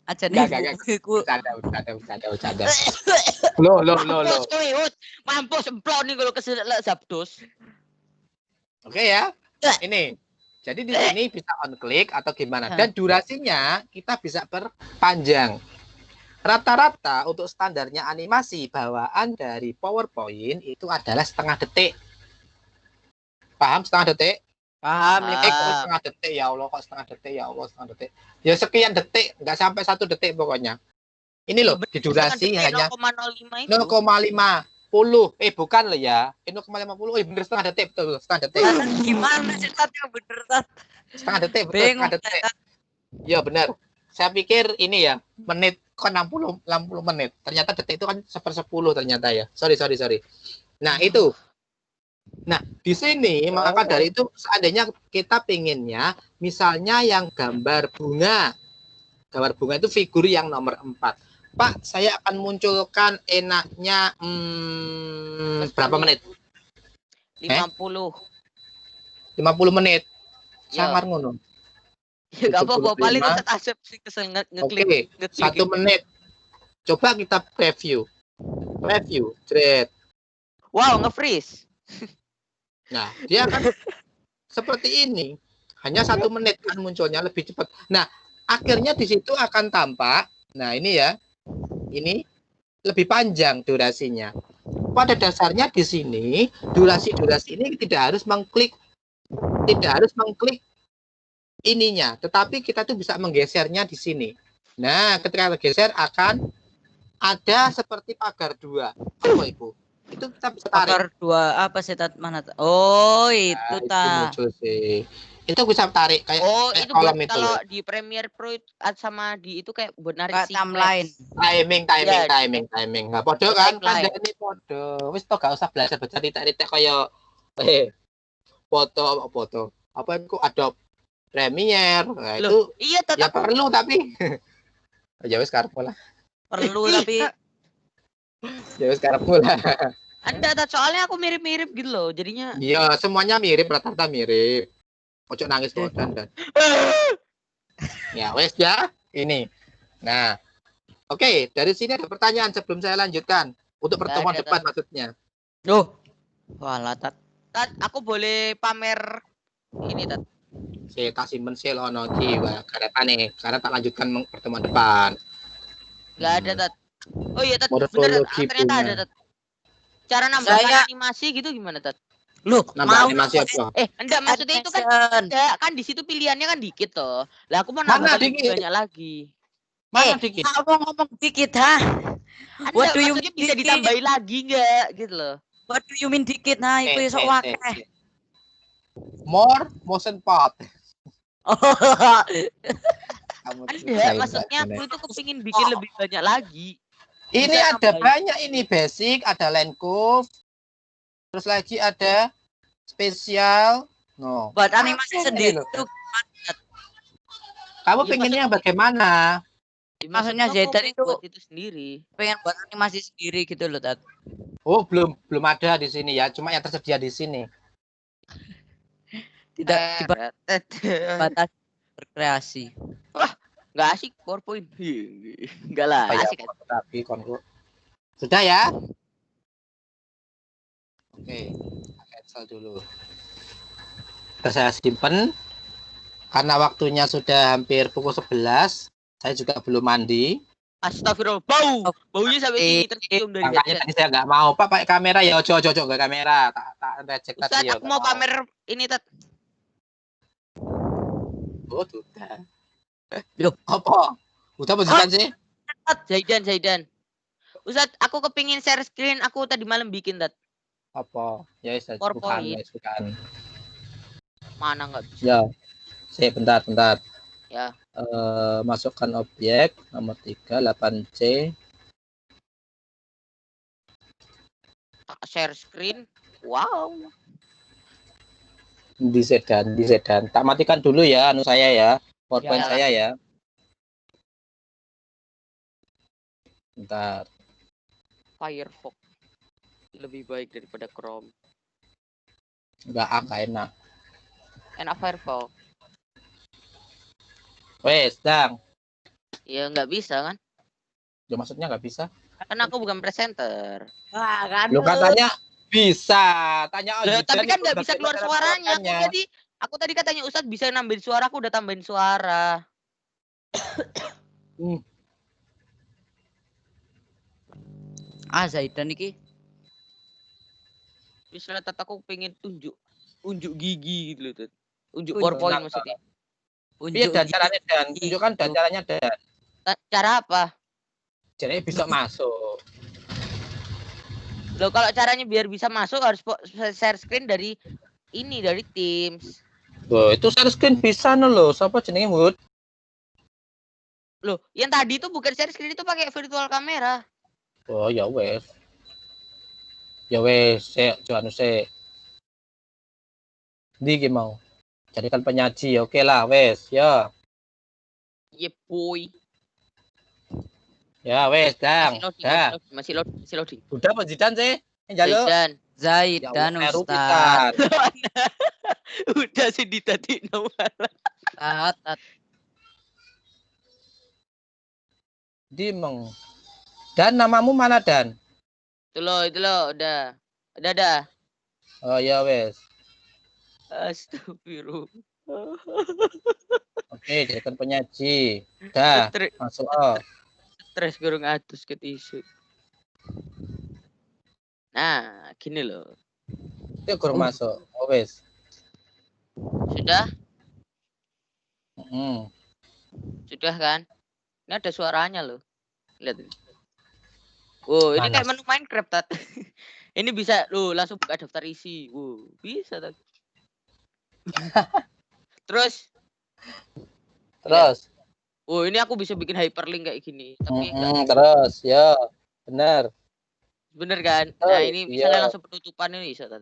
Aja nih. Bercanda. Lo. Mampus semplon nih kalau keselak sabdos. Oke ya. Ini. Jadi di sini bisa on click atau gimana. Dan durasinya kita bisa perpanjang. Rata-rata untuk standarnya animasi bawaan dari PowerPoint itu adalah setengah detik. Paham setengah detik? Paham, Setengah detik ya Allah, kok setengah detik. Ya sekian detik, nggak sampai 1 detik pokoknya. Ini loh, di durasi hanya 0,05 itu. 0,50. Bukan loh ya. 0,50. Bener setengah detik, betul, setengah detik. Gimana sih, Tat, yang bener, Tat? Setengah detik, betul, Bingung, setengah detik. Ya benar. Saya pikir ini ya, menit kok 60 menit. Ternyata detik itu kan 1/10 ternyata ya. Sorry. Nah, itu. Nah, di sini maka dari itu seandainya kita pengennya misalnya yang gambar bunga itu figur yang nomor 4. Pak, saya akan munculkan enaknya berapa menit? 50. 50 menit. Ya. Sangar ngono. Ya enggak apa-apa, 75. paling Ustaz Asep sih kesel ngeklik. Oke, 1 menit. Coba kita preview. Thread. Wow, nge-freeze. Nah, dia akan seperti ini. Hanya 1 menit kan munculnya lebih cepat. Nah, akhirnya di situ akan tampak. Nah, ini ya. Ini lebih panjang durasinya. Pada dasarnya di sini durasi ini tidak harus mengklik ininya, tetapi kita tuh bisa menggesernya di sini. Nah, ketika geser akan ada seperti pagar 2. Oh, Ibu. Itu kita bisa tarik. Pagar 2 apa sih, Tat? Mana? Oh, itu, Itu Tat. muncul sih. Itu bisa tarik kayak Itu kolom buat itu. kalau di Premiere Pro sama di itu kayak buat narik Kayak timeline. Timing. Enggak podo kan? Timeline. Ini podo. Wis to gak usah belajar baca titik-titik kaya foto. Apa itu Adobe Premiere. Nah, itu Iya, ya tetap perlu tapi ya wis karepmu lah. Perlu tapi Ya wis karepmu lah. ada soalnya aku mirip-mirip gitu loh. Jadinya Iya, semuanya mirip, rata-rata mirip. Ojo nangis kok dan. Ya wes ya, ini. Nah, oke, dari sini ada pertanyaan sebelum saya lanjutkan untuk pertemuan depan maksudnya. Loh. Walah, Tat. Tat, aku boleh pamer Ini Tat. Saya tak simpen sih lo nanti karetane karena tak lanjutkan pertemuan depan. Nggak ada Tat. Oh iya Tat, bener Tat. Morfologi Ternyata bunga. ada Tat. Cara nambahkan Saya- animasi gitu gimana Tat? Loh, Nambah mau animasi apa? Enggak maksudnya itu kan animation. enggak, kan di situ pilihannya kan dikit toh. Lah aku mau Mana nambah lebih dikit? banyak lagi. Mana dikit? Kamu ngomong dikit, ha? What Enggak, do you maksudnya mean bisa dikit? ditambahin lagi enggak gitu loh. What do you mean dikit? Nah, iku iso wakeh. More motion part. Kamu tuh Ada, jalan maksudnya nggak aku itu kepingin bikin lebih banyak lagi. ini Bisa ada nambahin. banyak ini basic, ada line curve, terus lagi ada spesial. No. Buat animasi Ini sendiri loh. itu Kamu Ya, pengennya bagaimana? Maksudnya aku Zaidan pengen itu- buat itu sendiri. pengen buat animasi sendiri gitu loh, Tat. Oh, belum ada di sini ya, cuma yang tersedia di sini. Tidak Teret. dibatasi berkreasi. Nggak asik PowerPoint. Enggak lah, Apa ya? asik kan. Tapi konku. Sudah ya? Oke, cancel dulu. Terus saya simpen karena waktunya sudah hampir pukul 11. Saya juga belum mandi. Astagfirullah, baunya sampai sini tercium dari Makanya headset. tadi saya nggak mau, Pak, pakai kamera ya. Ojo nggak kamera. Tak reject Ustaz, tadi ya. aku mau pamer ini Tat. Oh, sudah. Loh. Apa? Udah posisikan sih? Zaidan. Ustaz, aku kepingin share screen aku tadi malam bikin Tat. Apa? Ya, saya PowerPoint. bukan. Mana nggak bisa. Ya. Saya bentar. Ya. Masukkan objek nomor 3 8C. Share screen. Wow. Di sedan. Tak matikan dulu ya anu saya ya. PowerPoint Ya. saya ya. Bentar. Firefox lebih baik daripada Chrome. Enggak enak. Enak Firefox. Wes, Dang. Ya nggak bisa kan? Ya, maksudnya nggak bisa. Karena aku bukan presenter. Wah, kan. Lu katanya bisa. Tanya Loh, Ojidan tapi kan itu nggak bisa bagaimana keluar cara suaranya. melakukannya. Aku tadi katanya Ustadz bisa nambahin suara, aku udah tambahin suara. Zaidan iki. Misalnya Tat, aku pengen unjuk gigi gitu loh Tat. Unjuk Unjuk PowerPoint apa? maksudnya. Iya, dan caranya dan tunjukkan dan caranya dan. Cara apa? Caranya bisa masuk. Loh, kalau caranya biar bisa masuk harus share screen dari Teams. Loh, itu share screen bisa no loh. Siapa jenenge Wood? Loh, yang tadi itu bukan share screen, itu pakai virtual kamera. Oh, ya wes. Ya wes, saya Johannes saya. Ndi mau. Jadikan penyaji, oke lah, wes, ya. Ye boy. Ya wes, Dang. Masih loading. Udah penjidan sih. Jaluk. Zaidan Ya Allah, Ustaz. Udah sih ditadi nomor. Tat. Dimeng. Dan namamu mana Dan? Itu loh, udah. Udah. Oh ya wes. Astagfirullah. Oke, jadikan penyaji. Dah, masuk. Stres gurung atus ke tisu. Nah, gini loh. Itu kurang masuk. Oh wes. Sudah? Hmm. Sudah kan? Ini ada suaranya loh. Lihat ini. Wow, ini kayak menu Minecraft, Tat. Ini bisa loh, langsung buka daftar isi. Wow, bisa, Tat. Terus, oh ini aku bisa bikin hyperlink kayak gini. Tapi terus, ya. Benar. bener kan? Nah, ini misalnya langsung penutupan ini bisa, Tat.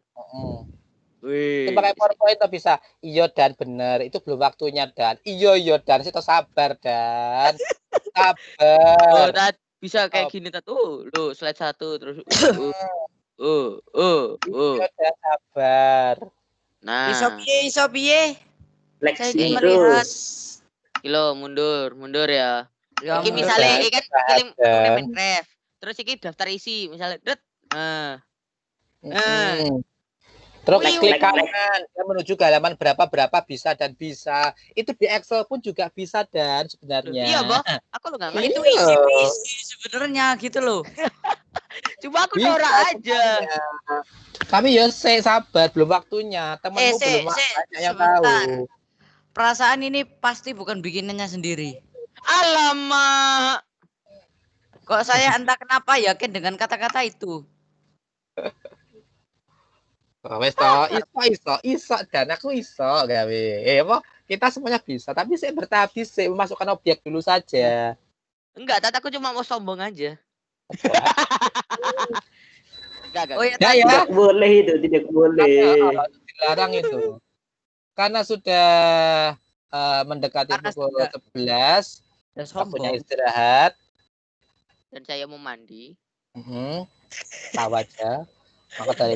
Wih. Itu pakai PowerPoint tuh bisa. Iya Dan bener. Itu belum waktunya Dan. Iya Dan. Kita sabar Dan. Sabar. Oh, Tat, bisa kayak gini, Tat. Loh, slide 1 terus. Iya Dan, sabar. Nah. Iso piye? Saya Fleksi ingin melihat. Kilo mundur ya. Ya, Iki mundur, misalnya Dan. iki kan kirim Minecraft. Terus iki daftar isi misalnya det. Terus Wih, klik wih. kanan dia menuju ke halaman berapa bisa dan bisa. Itu di Excel pun juga bisa dan sebenarnya. Iya, Boh. Aku lo nggak ngerti. Itu easy peasy sebenarnya gitu loh. Cuma aku Bisa norak aja. sebenarnya. Tapi ya sabar, belum waktunya. Temenmu belum banyak yang tahu. sebentar. Perasaan ini pasti bukan bikinannya sendiri. Alamak. Kok saya entah kenapa yakin dengan kata-kata itu. Oh, wes iso dan aku iso gawe. Apa? Kita semuanya bisa, tapi saya bertahap sih memasukkan objek dulu saja. Enggak, Tat, aku cuma mau sombong aja. Enggak. Oh ya, Ya, ya. Tidak boleh itu, tidak boleh. Dilarang itu. Karena sudah mendekati Karena pukul sudah- 11, udah waktunya sombong. istirahat. Dan saya mau mandi. Tahu aja. Maka dari